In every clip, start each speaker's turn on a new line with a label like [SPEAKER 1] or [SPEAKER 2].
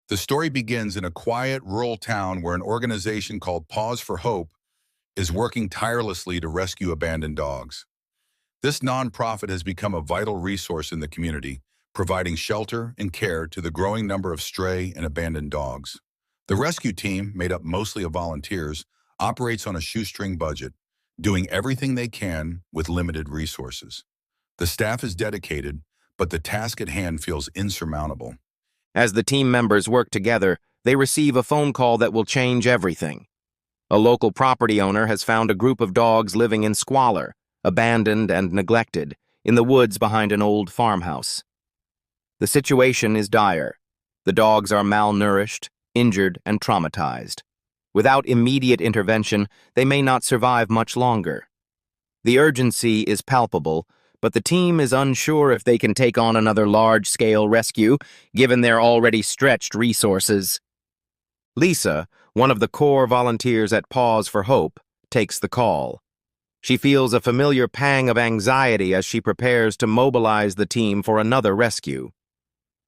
[SPEAKER 1] The story begins in a quiet, rural town where an organization called Pause for Hope is working tirelessly to rescue abandoned dogs. This nonprofit has become a vital resource in the community, providing shelter and care to the growing number of stray and abandoned dogs. The rescue team, made up mostly of volunteers, operates on a shoestring budget, doing everything they can with limited resources. The staff is dedicated, but the task at hand feels insurmountable.
[SPEAKER 2] As the team members work together, they receive a phone call that will change everything. A local property owner has found a group of dogs living in squalor, abandoned and neglected, in the woods behind an old farmhouse. The situation is dire. The dogs are malnourished, injured, and traumatized. Without immediate intervention, they may not survive much longer. The urgency is palpable, but the team is unsure if they can take on another large-scale rescue, given their already stretched resources. Lisa, one of the core volunteers at Pause for Hope, takes the call. She feels a familiar pang of anxiety as she prepares to mobilize the team for another rescue.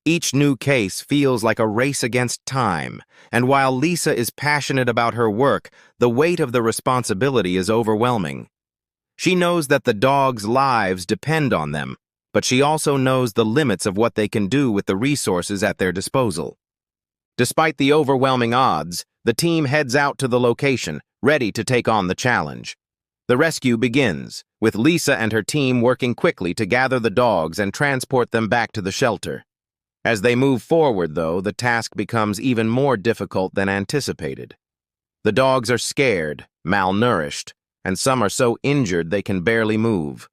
[SPEAKER 2] Each new case feels like a race against time, and while Lisa is passionate about her work, the weight of the responsibility is overwhelming. She knows that the dogs' lives depend on them, but she also knows the limits of what they can do with the resources at their disposal. Despite the overwhelming odds, the team heads out to the location, ready to take on the challenge. The rescue begins, with Lisa and her team working quickly to gather the dogs and transport them back to the shelter. As they move forward, though, the task becomes even more difficult than anticipated. The dogs are scared, malnourished, and some are so injured they can barely move.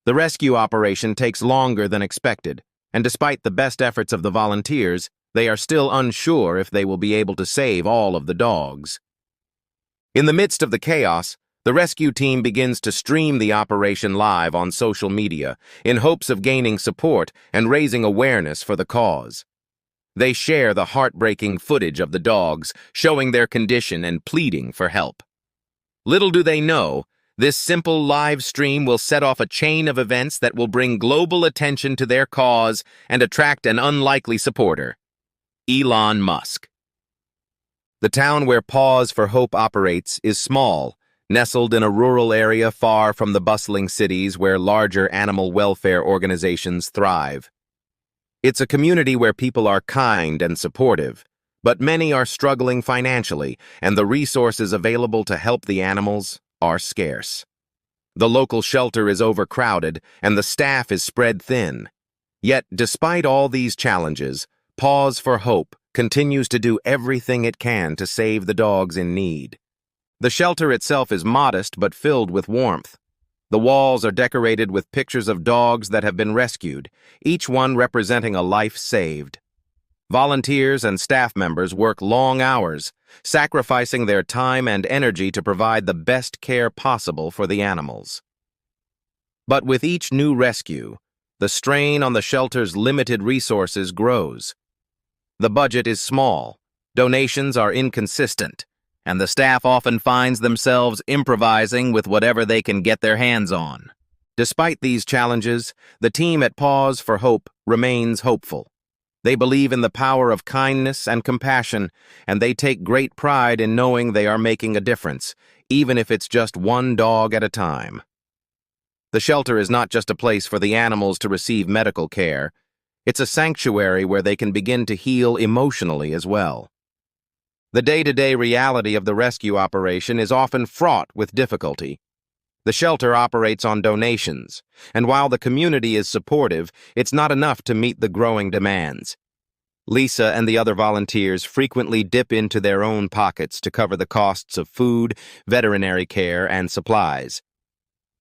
[SPEAKER 2] The rescue operation takes longer than expected, and despite the best efforts of the volunteers, they are still unsure if they will be able to save all of the dogs. In the midst of the chaos, the rescue team begins to stream the operation live on social media in hopes of gaining support and raising awareness for the cause. They share the heartbreaking footage of the dogs, showing their condition and pleading for help. Little do they know, this simple live stream will set off a chain of events that will bring global attention to their cause and attract an unlikely supporter: Elon Musk. The town where Pause for Hope operates is small, nestled in a rural area far from the bustling cities where larger animal welfare organizations thrive. It's a community where people are kind and supportive, but many are struggling financially, and the resources available to help the animals are scarce. The local shelter is overcrowded, and the staff is spread thin. Yet, despite all these challenges, Pause for Hope continues to do everything it can to save the dogs in need. The shelter itself is modest but filled with warmth. The walls are decorated with pictures of dogs that have been rescued, each one representing a life saved. Volunteers and staff members work long hours, sacrificing their time and energy to provide the best care possible for the animals. But with each new rescue, the strain on the shelter's limited resources grows. The budget is small, donations are inconsistent, and the staff often finds themselves improvising with whatever they can get their hands on. Despite these challenges, the team at Pause for Hope remains hopeful. They believe in the power of kindness and compassion, and they take great pride in knowing they are making a difference, even if it's just one dog at a time. The shelter is not just a place for the animals to receive medical care. It's a sanctuary where they can begin to heal emotionally as well. The day-to-day reality of the rescue operation is often fraught with difficulty. The shelter operates on donations, and while the community is supportive, it's not enough to meet the growing demands. Lisa and the other volunteers frequently dip into their own pockets to cover the costs of food, veterinary care, and supplies.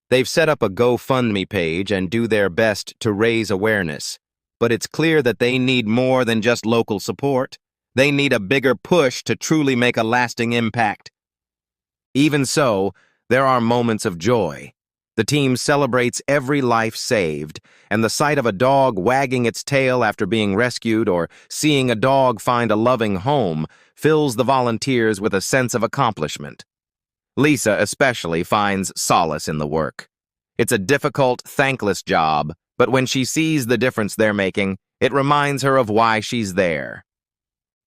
[SPEAKER 2] They've set up a GoFundMe page and do their best to raise awareness, but it's clear that they need more than just local support. They need a bigger push to truly make a lasting impact. Even so, there are moments of joy. The team celebrates every life saved, and the sight of a dog wagging its tail after being rescued or seeing a dog find a loving home fills the volunteers with a sense of accomplishment. Lisa especially finds solace in the work. It's a difficult, thankless job, but when she sees the difference they're making, it reminds her of why she's there.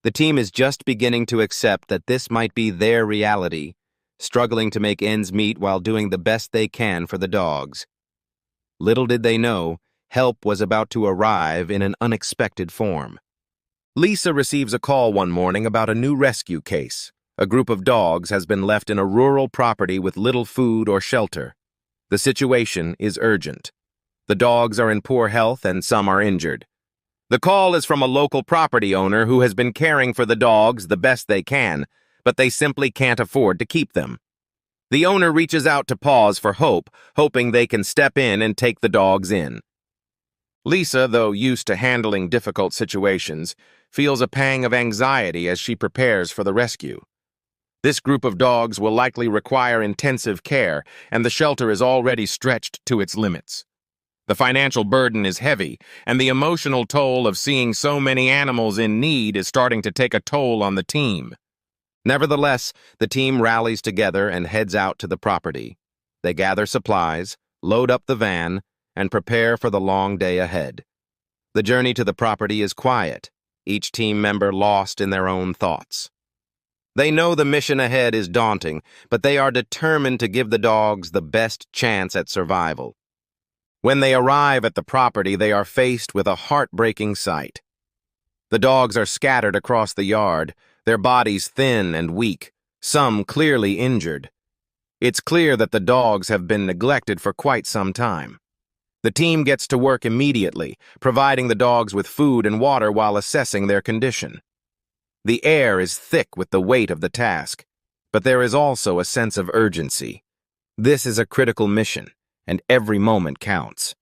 [SPEAKER 2] The team is just beginning to accept that this might be their reality, struggling to make ends meet while doing the best they can for the dogs. Little did they know, help was about to arrive in an unexpected form. Lisa receives a call one morning about a new rescue case. A group of dogs has been left in a rural property with little food or shelter. The situation is urgent. The dogs are in poor health and some are injured. The call is from a local property owner who has been caring for the dogs the best they can, but they simply can't afford to keep them. The owner reaches out to Paws for Hope, hoping they can step in and take the dogs in. Lisa, though used to handling difficult situations, feels a pang of anxiety as she prepares for the rescue. This group of dogs will likely require intensive care, and the shelter is already stretched to its limits. The financial burden is heavy, and the emotional toll of seeing so many animals in need is starting to take a toll on the team. Nevertheless, the team rallies together and heads out to the property. They gather supplies, load up the van, and prepare for the long day ahead. The journey to the property is quiet, each team member lost in their own thoughts. They know the mission ahead is daunting, but they are determined to give the dogs the best chance at survival. When they arrive at the property, they are faced with a heartbreaking sight. The dogs are scattered across the yard, their bodies thin and weak, some clearly injured. It's clear that the dogs have been neglected for quite some time. The team gets to work immediately, providing the dogs with food and water while assessing their condition. The air is thick with the weight of the task, but there is also a sense of urgency. This is a critical mission, and every moment counts.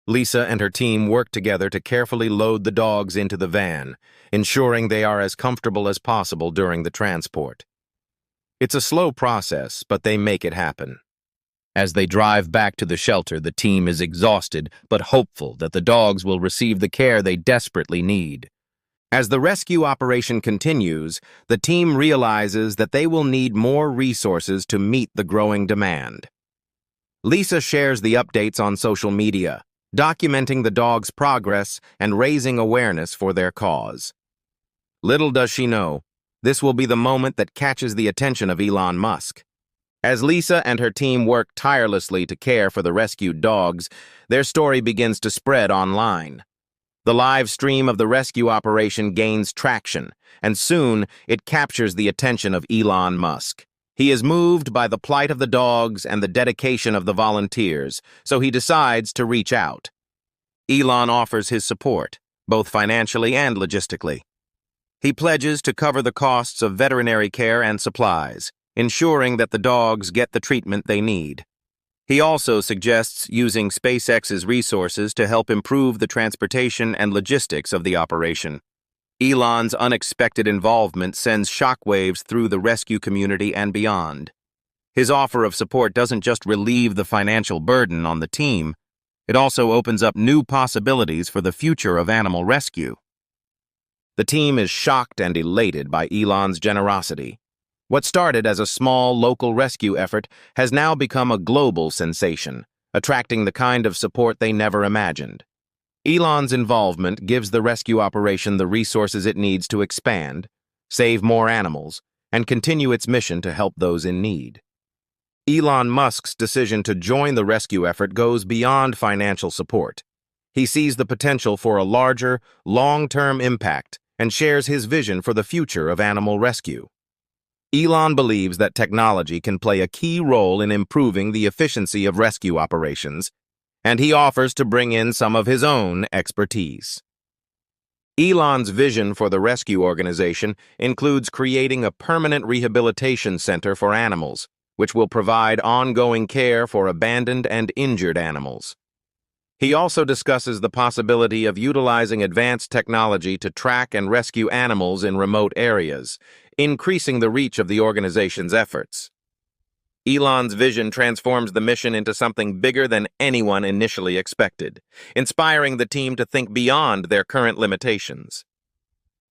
[SPEAKER 2] Lisa and her team work together to carefully load the dogs into the van, ensuring they are as comfortable as possible during the transport. It's a slow process, but they make it happen. As they drive back to the shelter, the team is exhausted but hopeful that the dogs will receive the care they desperately need. As the rescue operation continues, the team realizes that they will need more resources to meet the growing demand. Lisa shares the updates on social media, documenting the dogs' progress and raising awareness for their cause. Little does she know, this will be the moment that catches the attention of Elon Musk. As Lisa and her team work tirelessly to care for the rescued dogs, their story begins to spread online. The live stream of the rescue operation gains traction, and soon it captures the attention of Elon Musk. He is moved by the plight of the dogs and the dedication of the volunteers, so he decides to reach out. Elon offers his support, both financially and logistically. He pledges to cover the costs of veterinary care and supplies, ensuring that the dogs get the treatment they need. He also suggests using SpaceX's resources to help improve the transportation and logistics of the operation. Elon's unexpected involvement sends shockwaves through the rescue community and beyond. His offer of support doesn't just relieve the financial burden on the team, it also opens up new possibilities for the future of animal rescue. The team is shocked and elated by Elon's generosity. What started as a small local rescue effort has now become a global sensation, attracting the kind of support they never imagined. Elon's involvement gives the rescue operation the resources it needs to expand, save more animals, and continue its mission to help those in need. Elon Musk's decision to join the rescue effort goes beyond financial support. He sees the potential for a larger, long-term impact and shares his vision for the future of animal rescue. Elon believes that technology can play a key role in improving the efficiency of rescue operations, and he offers to bring in some of his own expertise. Elon's vision for the rescue organization includes creating a permanent rehabilitation center for animals, which will provide ongoing care for abandoned and injured animals. He also discusses the possibility of utilizing advanced technology to track and rescue animals in remote areas, increasing the reach of the organization's efforts. Elon's vision transforms the mission into something bigger than anyone initially expected, inspiring the team to think beyond their current limitations.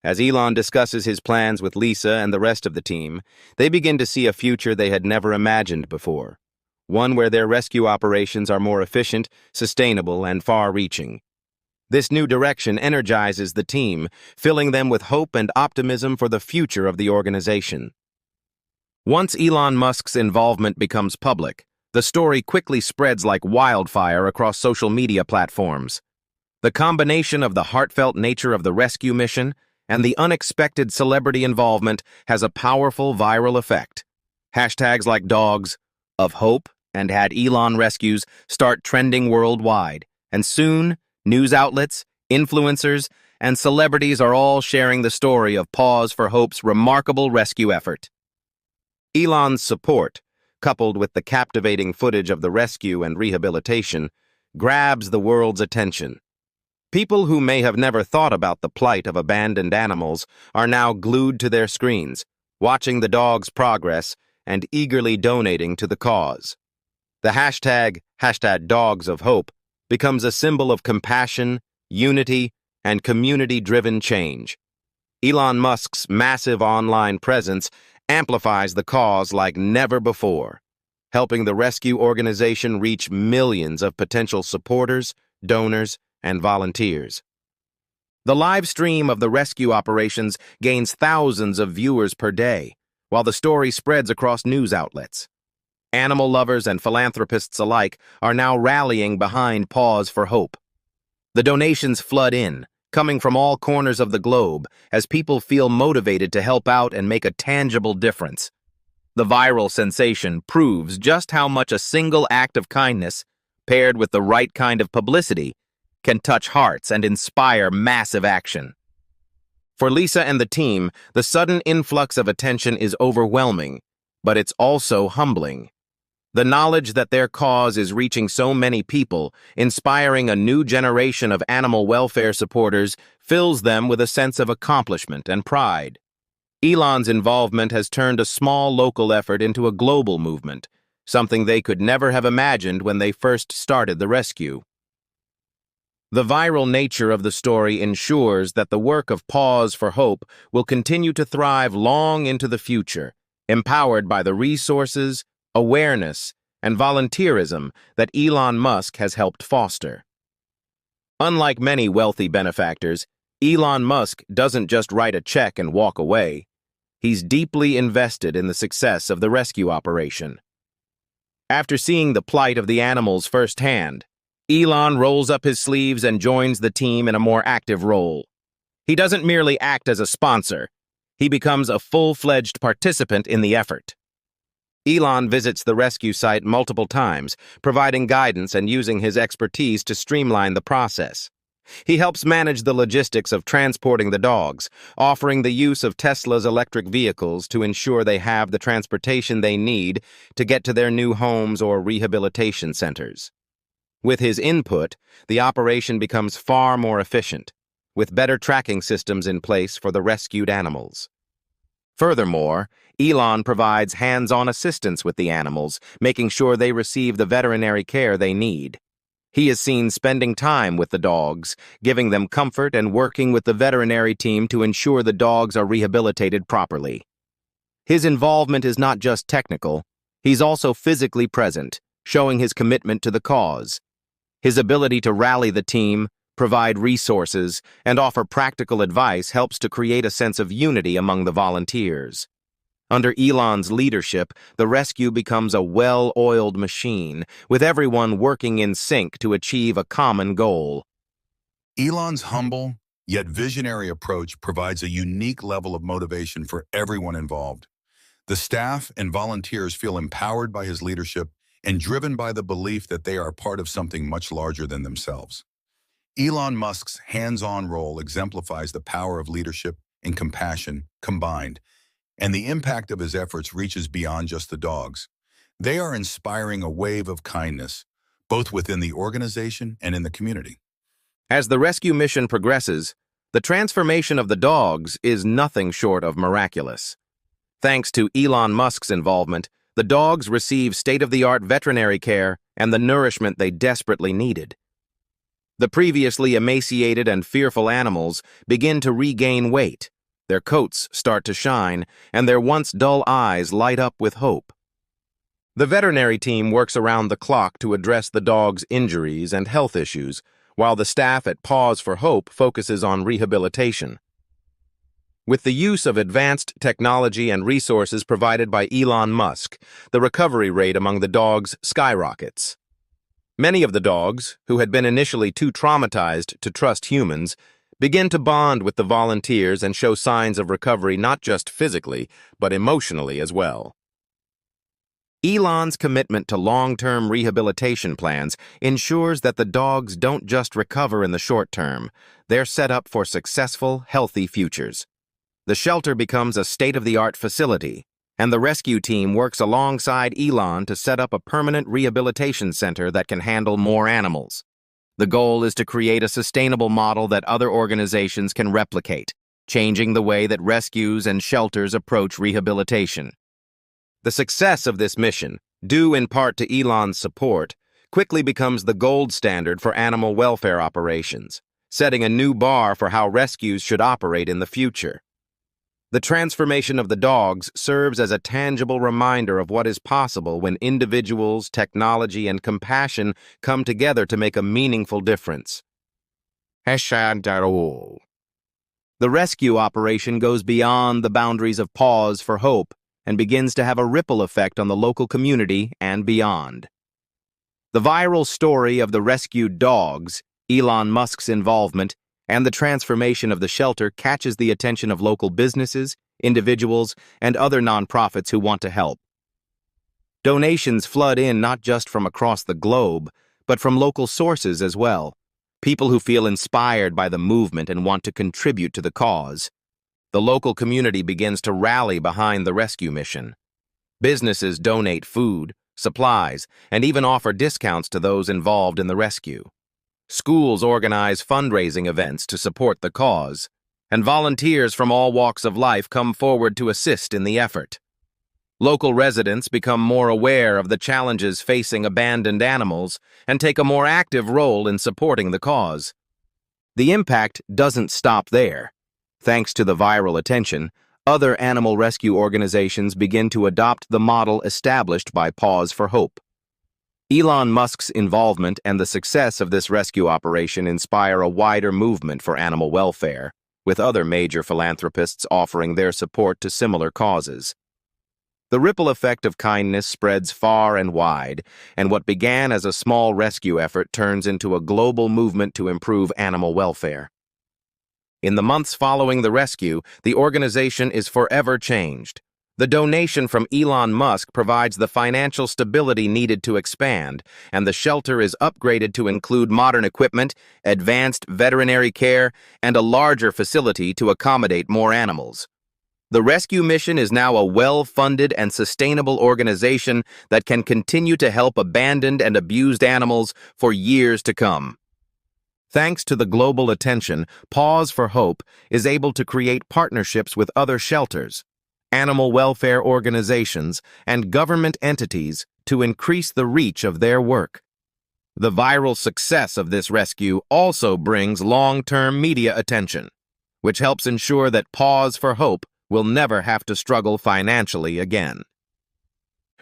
[SPEAKER 2] As Elon discusses his plans with Lisa and the rest of the team, they begin to see a future they had never imagined before, one where their rescue operations are more efficient, sustainable, and far-reaching. This new direction energizes the team, filling them with hope and optimism for the future of the organization. Once Elon Musk's involvement becomes public, the story quickly spreads like wildfire across social media platforms. The combination of the heartfelt nature of the rescue mission and the unexpected celebrity involvement has a powerful viral effect. Hashtags like Dogs of Hope and Had Elon Rescues start trending worldwide, and soon, news outlets, influencers, and celebrities are all sharing the story of Pause for Hope's remarkable rescue effort. Elon's support, coupled with the captivating footage of the rescue and rehabilitation, grabs the world's attention. People who may have never thought about the plight of abandoned animals are now glued to their screens, watching the dog's progress and eagerly donating to the cause. The hashtag Dogs of Hope becomes a symbol of compassion, unity, and community-driven change. Elon Musk's massive online presence amplifies the cause like never before, helping the rescue organization reach millions of potential supporters, donors, and volunteers. The live stream of the rescue operations gains thousands of viewers per day, while the story spreads across news outlets. Animal lovers and philanthropists alike are now rallying behind Pause for Hope. The donations flood in, coming from all corners of the globe, as people feel motivated to help out and make a tangible difference. The viral sensation proves just how much a single act of kindness, paired with the right kind of publicity, can touch hearts and inspire massive action. For Lisa and the team, the sudden influx of attention is overwhelming, but it's also humbling. The knowledge that their cause is reaching so many people, inspiring a new generation of animal welfare supporters, fills them with a sense of accomplishment and pride. Elon's involvement has turned a small local effort into a global movement, something they could never have imagined when they first started the rescue. The viral nature of the story ensures that the work of Pause for Hope will continue to thrive long into the future, empowered by the resources, awareness, and volunteerism that Elon Musk has helped foster. Unlike many wealthy benefactors, Elon Musk doesn't just write a check and walk away. He's deeply invested in the success of the rescue operation. After seeing the plight of the animals firsthand, Elon rolls up his sleeves and joins the team in a more active role. He doesn't merely act as a sponsor. He becomes a full-fledged participant in the effort. Elon visits the rescue site multiple times, providing guidance and using his expertise to streamline the process. He helps manage the logistics of transporting the dogs, offering the use of Tesla's electric vehicles to ensure they have the transportation they need to get to their new homes or rehabilitation centers. With his input, the operation becomes far more efficient, with better tracking systems in place for the rescued animals. Furthermore, Elon provides hands-on assistance with the animals, making sure they receive the veterinary care they need. He is seen spending time with the dogs, giving them comfort and working with the veterinary team to ensure the dogs are rehabilitated properly. His involvement is not just technical, he's also physically present, showing his commitment to the cause. His ability to rally the team, provide resources, and offer practical advice helps to create a sense of unity among the volunteers. Under Elon's leadership, the rescue becomes a well-oiled machine, with everyone working in sync to achieve a common goal.
[SPEAKER 1] Elon's humble, yet visionary approach provides a unique level of motivation for everyone involved. The staff and volunteers feel empowered by his leadership and driven by the belief that they are part of something much larger than themselves. Elon Musk's hands-on role exemplifies the power of leadership and compassion combined, and the impact of his efforts reaches beyond just the dogs. They are inspiring a wave of kindness, both within the organization and in the community.
[SPEAKER 2] As the rescue mission progresses, the transformation of the dogs is nothing short of miraculous. Thanks to Elon Musk's involvement, the dogs receive state-of-the-art veterinary care and the nourishment they desperately needed. The previously emaciated and fearful animals begin to regain weight, their coats start to shine, and their once dull eyes light up with hope. The veterinary team works around the clock to address the dogs' injuries and health issues, while the staff at Pause for Hope focuses on rehabilitation. With the use of advanced technology and resources provided by Elon Musk, the recovery rate among the dogs skyrockets. Many of the dogs, who had been initially too traumatized to trust humans, begin to bond with the volunteers and show signs of recovery not just physically, but emotionally as well. Elon's commitment to long-term rehabilitation plans ensures that the dogs don't just recover in the short term, they're set up for successful, healthy futures. The shelter becomes a state-of-the-art facility, and the rescue team works alongside Elon to set up a permanent rehabilitation center that can handle more animals. The goal is to create a sustainable model that other organizations can replicate, changing the way that rescues and shelters approach rehabilitation. The success of this mission, due in part to Elon's support, quickly becomes the gold standard for animal welfare operations, setting a new bar for how rescues should operate in the future. The transformation of the dogs serves as a tangible reminder of what is possible when individuals, technology, and compassion come together to make a meaningful difference. The rescue operation goes beyond the boundaries of Pause for Hope and begins to have a ripple effect on the local community and beyond. The viral story of the rescued dogs, Elon Musk's involvement, and the transformation of the shelter catches the attention of local businesses, individuals, and other nonprofits who want to help. Donations flood in not just from across the globe, but from local sources as well, people who feel inspired by the movement and want to contribute to the cause. The local community begins to rally behind the rescue mission. Businesses donate food, supplies, and even offer discounts to those involved in the rescue. Schools organize fundraising events to support the cause, and volunteers from all walks of life come forward to assist in the effort. Local residents become more aware of the challenges facing abandoned animals and take a more active role in supporting the cause. The impact doesn't stop there. Thanks to the viral attention, other animal rescue organizations begin to adopt the model established by Pause for Hope. Elon Musk's involvement and the success of this rescue operation inspire a wider movement for animal welfare, with other major philanthropists offering their support to similar causes. The ripple effect of kindness spreads far and wide, and what began as a small rescue effort turns into a global movement to improve animal welfare. In the months following the rescue, the organization is forever changed. The donation from Elon Musk provides the financial stability needed to expand, and the shelter is upgraded to include modern equipment, advanced veterinary care, and a larger facility to accommodate more animals. The rescue mission is now a well-funded and sustainable organization that can continue to help abandoned and abused animals for years to come. Thanks to the global attention, Pause for Hope is able to create partnerships with other shelters, animal welfare organizations, and government entities to increase the reach of their work. The viral success of this rescue also brings long-term media attention, which helps ensure that Pause for Hope will never have to struggle financially again.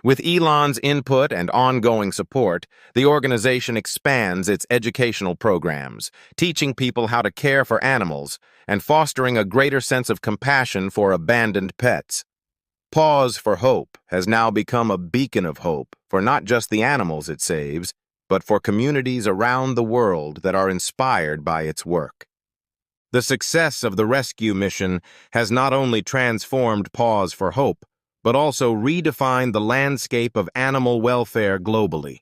[SPEAKER 2] With Elon's input and ongoing support, the organization expands its educational programs, teaching people how to care for animals and fostering a greater sense of compassion for abandoned pets. Pause for Hope has now become a beacon of hope for not just the animals it saves, but for communities around the world that are inspired by its work. The success of the rescue mission has not only transformed Pause for Hope, but also redefined the landscape of animal welfare globally.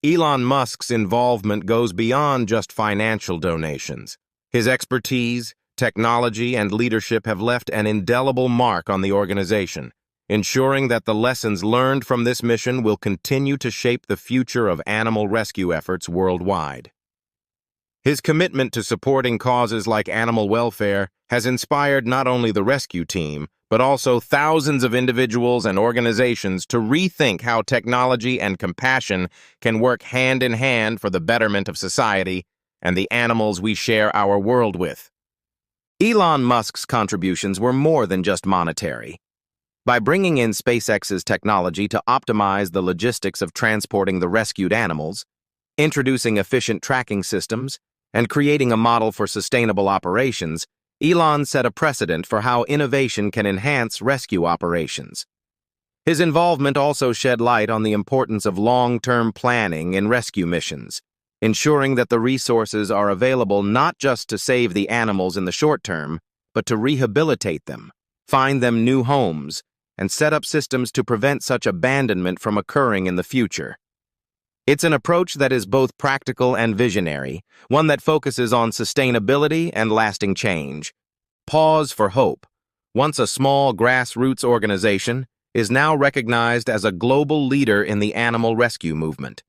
[SPEAKER 2] Elon Musk's involvement goes beyond just financial donations. His expertise, technology, and leadership have left an indelible mark on the organization, ensuring that the lessons learned from this mission will continue to shape the future of animal rescue efforts worldwide. His commitment to supporting causes like animal welfare has inspired not only the rescue team, but also thousands of individuals and organizations to rethink how technology and compassion can work hand in hand for the betterment of society and the animals we share our world with. Elon Musk's contributions were more than just monetary. By bringing in SpaceX's technology to optimize the logistics of transporting the rescued animals, Introducing efficient tracking systems and creating a model for sustainable operations, Elon set a precedent for how innovation can enhance rescue operations. His involvement also shed light on the importance of long-term planning in rescue missions, ensuring that the resources are available not just to save the animals in the short term, but to rehabilitate them, find them new homes, and set up systems to prevent such abandonment from occurring in the future. It's an approach that is both practical and visionary, one that focuses on sustainability and lasting change. Pause for Hope, once a small grassroots organization, is now recognized as a global leader in the animal rescue movement.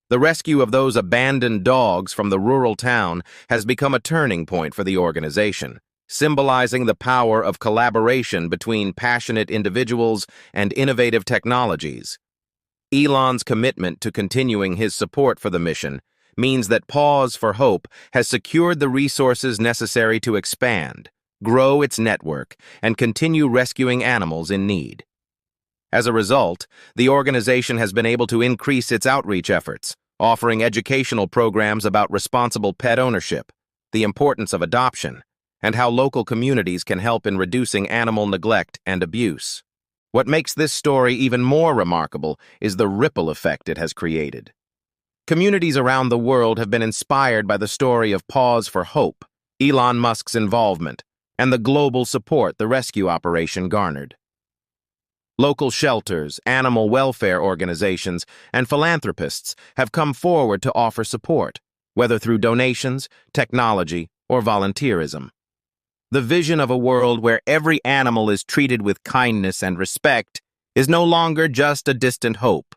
[SPEAKER 2] The rescue of those abandoned dogs from the rural town has become a turning point for the organization, symbolizing the power of collaboration between passionate individuals and innovative technologies. Elon's commitment to continuing his support for the mission means that Pause for Hope has secured the resources necessary to expand, grow its network, and continue rescuing animals in need. As a result, the organization has been able to increase its outreach efforts, offering educational programs about responsible pet ownership, the importance of adoption, and how local communities can help in reducing animal neglect and abuse. What makes this story even more remarkable is the ripple effect it has created. Communities around the world have been inspired by the story of Pause for Hope, Elon Musk's involvement, and the global support the rescue operation garnered. Local shelters, animal welfare organizations, and philanthropists have come forward to offer support, whether through donations, technology, or volunteerism. The vision of a world where every animal is treated with kindness and respect is no longer just a distant hope.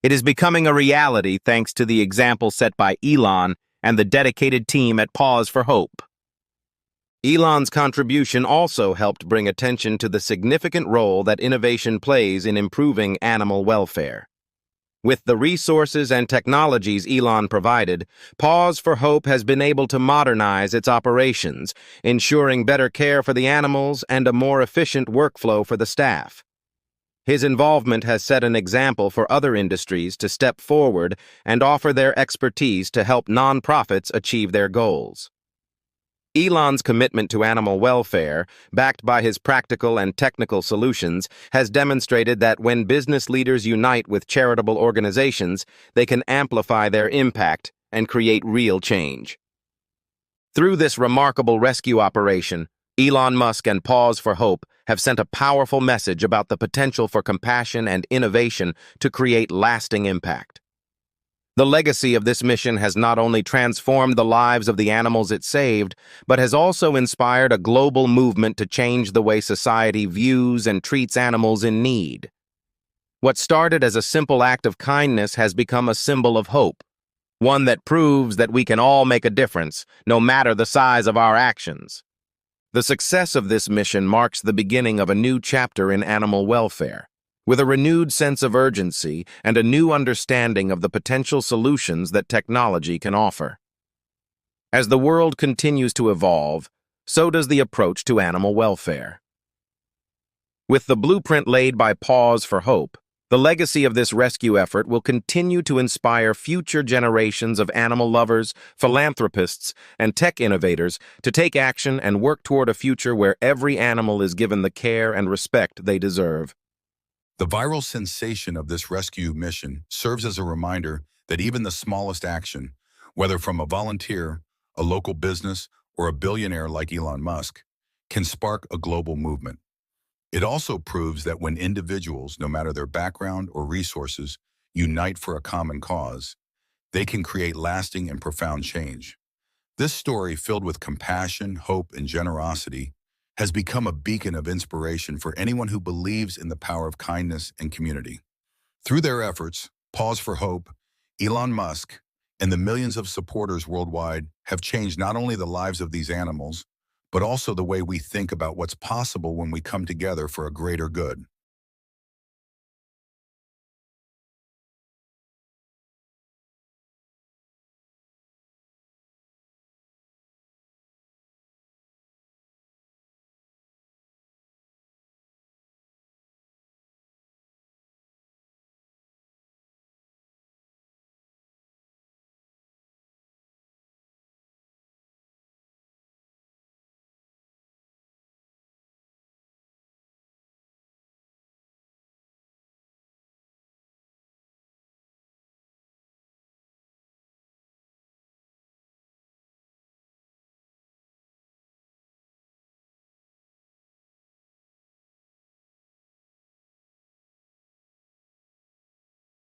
[SPEAKER 2] It is becoming a reality thanks to the example set by Elon and the dedicated team at Pause for Hope. Elon's contribution also helped bring attention to the significant role that innovation plays in improving animal welfare. With the resources and technologies Elon provided, Pause for Hope has been able to modernize its operations, ensuring better care for the animals and a more efficient workflow for the staff. His involvement has set an example for other industries to step forward and offer their expertise to help nonprofits achieve their goals. Elon's commitment to animal welfare, backed by his practical and technical solutions, has demonstrated that when business leaders unite with charitable organizations, they can amplify their impact and create real change. Through this remarkable rescue operation, Elon Musk and Pause for Hope have sent a powerful message about the potential for compassion and innovation to create lasting impact. The legacy of this mission has not only transformed the lives of the animals it saved, but has also inspired a global movement to change the way society views and treats animals in need. What started as a simple act of kindness has become a symbol of hope, one that proves that we can all make a difference, no matter the size of our actions. The success of this mission marks the beginning of a new chapter in animal welfare, with a renewed sense of urgency and a new understanding of the potential solutions that technology can offer. As the world continues to evolve, so does the approach to animal welfare. With the blueprint laid by Pause for Hope, the legacy of this rescue effort will continue to inspire future generations of animal lovers, philanthropists, and tech innovators to take action and work toward a future where every animal is given the care and respect they deserve.
[SPEAKER 1] The viral sensation of this rescue mission serves as a reminder that even the smallest action, whether from a volunteer, a local business, or a billionaire like Elon Musk, can spark a global movement. It also proves that when individuals, no matter their background or resources, unite for a common cause, they can create lasting and profound change. This story, filled with compassion, hope, and generosity, has become a beacon of inspiration for anyone who believes in the power of kindness and community. Through their efforts, Pause for Hope, Elon Musk, and the millions of supporters worldwide have changed not only the lives of these animals, but also the way we think about what's possible when we come together for a greater good.